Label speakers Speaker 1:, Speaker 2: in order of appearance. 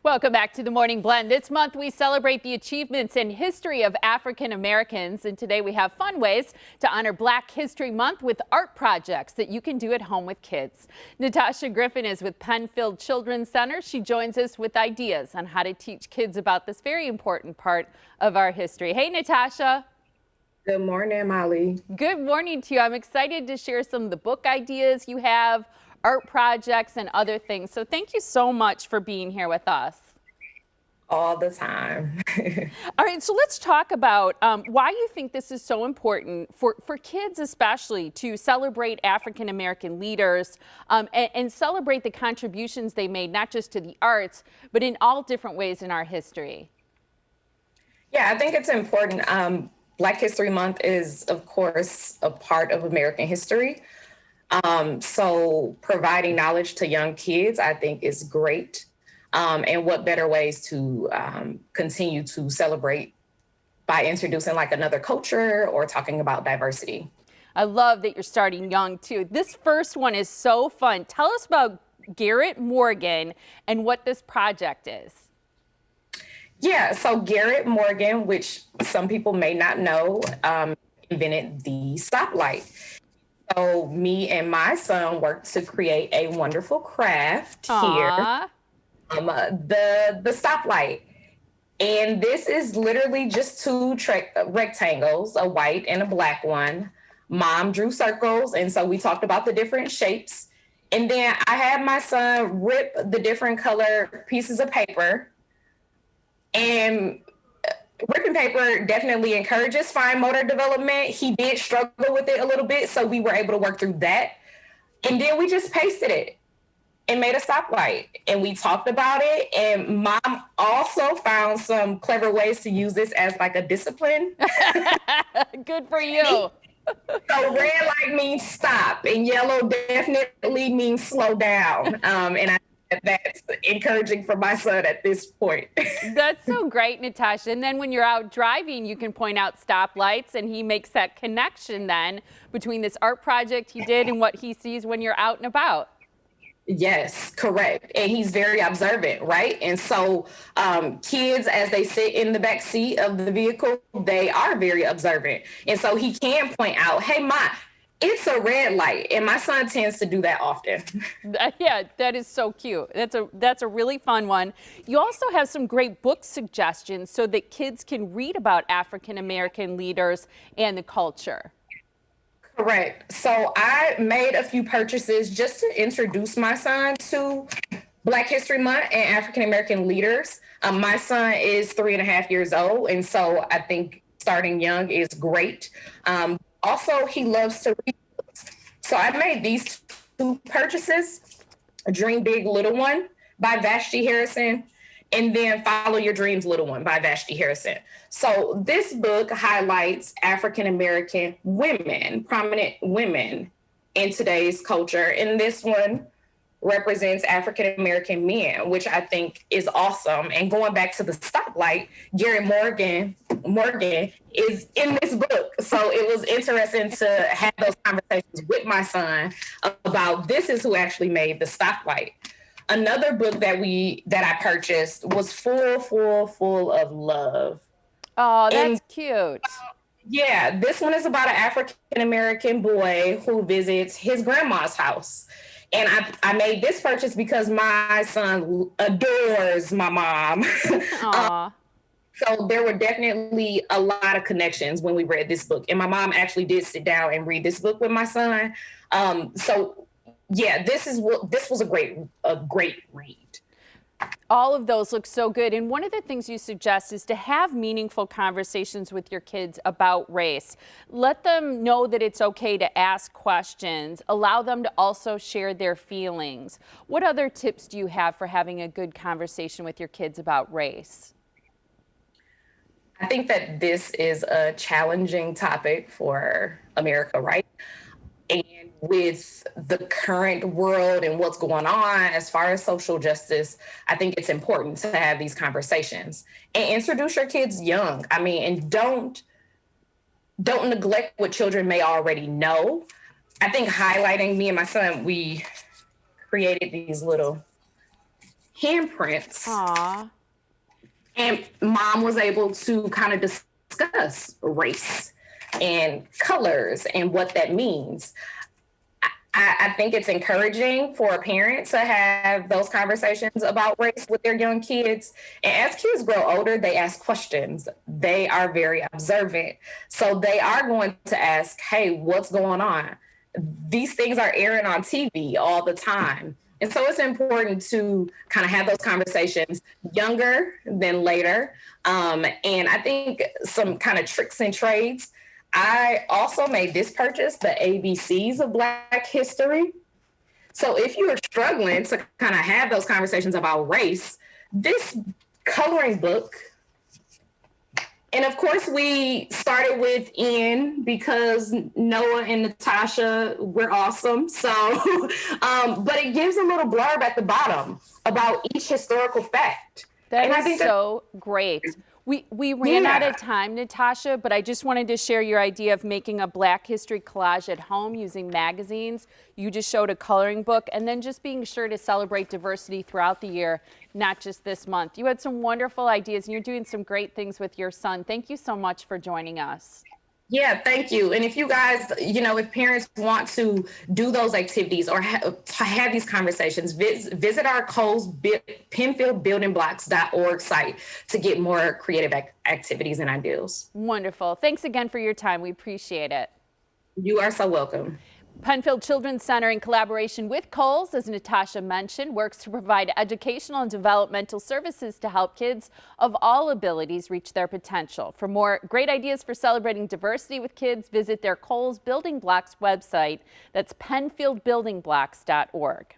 Speaker 1: Welcome back to the Morning Blend. This month we celebrate the achievements and history of African Americans, and today we have fun ways to honor Black History Month with art projects that you can do at home with kids. Natasha Griffin is with Penfield Children's Center. She joins us with ideas on how to teach kids about this very important part of our history. Hey, Natasha.
Speaker 2: Good morning, Molly.
Speaker 1: Good morning to you. I'm excited to share some of the book ideas you have, art projects, and other things. So thank you so much for being here with us.
Speaker 2: All the time.
Speaker 1: All right, so let's talk about why you think this is so important for kids especially to celebrate African American leaders and celebrate the contributions they made, not just to the arts, but in all different ways in our history.
Speaker 2: Yeah, I think it's important. Black History Month is, of course, a part of American history. So providing knowledge to young kids, I think, is great. And what better ways to continue to celebrate by introducing like another culture or talking about diversity.
Speaker 1: I love that you're starting young too. This first one is so fun. Tell us about Garrett Morgan and what this project is.
Speaker 2: Yeah, so Garrett Morgan, which some people may not know, invented the stoplight. So me and my son worked to create a wonderful craft here. The stoplight. And this is literally just two rectangles, a white and a black one. Mom drew circles, and so we talked about the different shapes. And then I had my son rip the different color pieces of paper. And ripping paper definitely encourages fine motor development. He did struggle with it a little bit, so we were able to work through that. And then we just pasted it and made a stoplight, and we talked about it. And Mom also found some clever ways to use this as like a discipline.
Speaker 1: Good for you.
Speaker 2: So red light means stop, and yellow definitely means slow down. And I think that's encouraging for my son at this point.
Speaker 1: That's so great, Natasha. And then when you're out driving, you can point out stoplights, and he makes that connection then between this art project he did and what he sees when you're out and about.
Speaker 2: Yes, correct. And he's very observant, right? And so kids, as they sit in the back seat of the vehicle, they are very observant. And so he can point out, hey, Ma, it's a red light. And my son tends to do that often.
Speaker 1: Yeah, that is so cute. That's a really fun one. You also have some great book suggestions so that kids can read about African American leaders and the culture.
Speaker 2: Correct. So I made a few purchases just to introduce my son to Black History Month and African American leaders. My son is 3.5 years old, and so I think starting young is great. Also, he loves to read books. So I made these two purchases, Dream Big Little One by Vashti Harrison, and then Follow Your Dreams Little One by Vashti Harrison. So this book highlights African American women, prominent women in today's culture. And this one represents African American men, which I think is awesome. And going back to the stoplight, Garrett Morgan is in this book. So it was interesting to have those conversations with my son about this is who actually made the stoplight. Another book that I purchased was full of love.
Speaker 1: Oh, that's cute.
Speaker 2: Yeah, this one is about an African American boy who visits his grandma's house. And I made this purchase because my son adores my mom. So there were definitely a lot of connections when we read this book. And my mom actually did sit down and read this book with my son. So yeah, this was a great read.
Speaker 1: All of those look so good. And one of the things you suggest is to have meaningful conversations with your kids about race. Let them know that it's okay to ask questions. Allow them to also share their feelings. What other tips do you have for having a good conversation with your kids about race?
Speaker 2: I think that this is a challenging topic for America, right? And with the current world and what's going on as far as social justice, I think it's important to have these conversations and introduce your kids young. I mean, and don't neglect what children may already know. I think highlighting, me and my son, we created these little handprints.
Speaker 1: Aw.
Speaker 2: And mom was able to kind of discuss race and colors and what that means. I think it's encouraging for a parent to have those conversations about race with their young kids. And as kids grow older, they ask questions. They are very observant. So they are going to ask, hey, what's going on? These things are airing on TV all the time. And so it's important to kind of have those conversations younger than later. And I think some kind of tricks and trades. I also made this purchase, the ABCs of Black history. So if you are struggling to kind of have those conversations about race, this coloring book, and of course we started with N because Noah and Natasha, we're awesome. So, but it gives a little blurb at the bottom about each historical fact.
Speaker 1: That is so great. We ran out of time, Natasha, but I just wanted to share your idea of making a Black history collage at home using magazines. You just showed a coloring book, and then just being sure to celebrate diversity throughout the year, not just this month. You had some wonderful ideas, and you're doing some great things with your son. Thank you so much for joining us.
Speaker 2: Yeah, thank you. And if you guys, if parents want to do those activities or have these conversations, visit our Kohl's PenfieldBuildingBlocks.org site to get more creative activities and ideas.
Speaker 1: Wonderful. Thanks again for your time. We appreciate it.
Speaker 2: You are so welcome.
Speaker 1: Penfield Children's Center, in collaboration with Kohl's, as Natasha mentioned, works to provide educational and developmental services to help kids of all abilities reach their potential. For more great ideas for celebrating diversity with kids, visit their Kohl's Building Blocks website. That's PenfieldBuildingBlocks.org.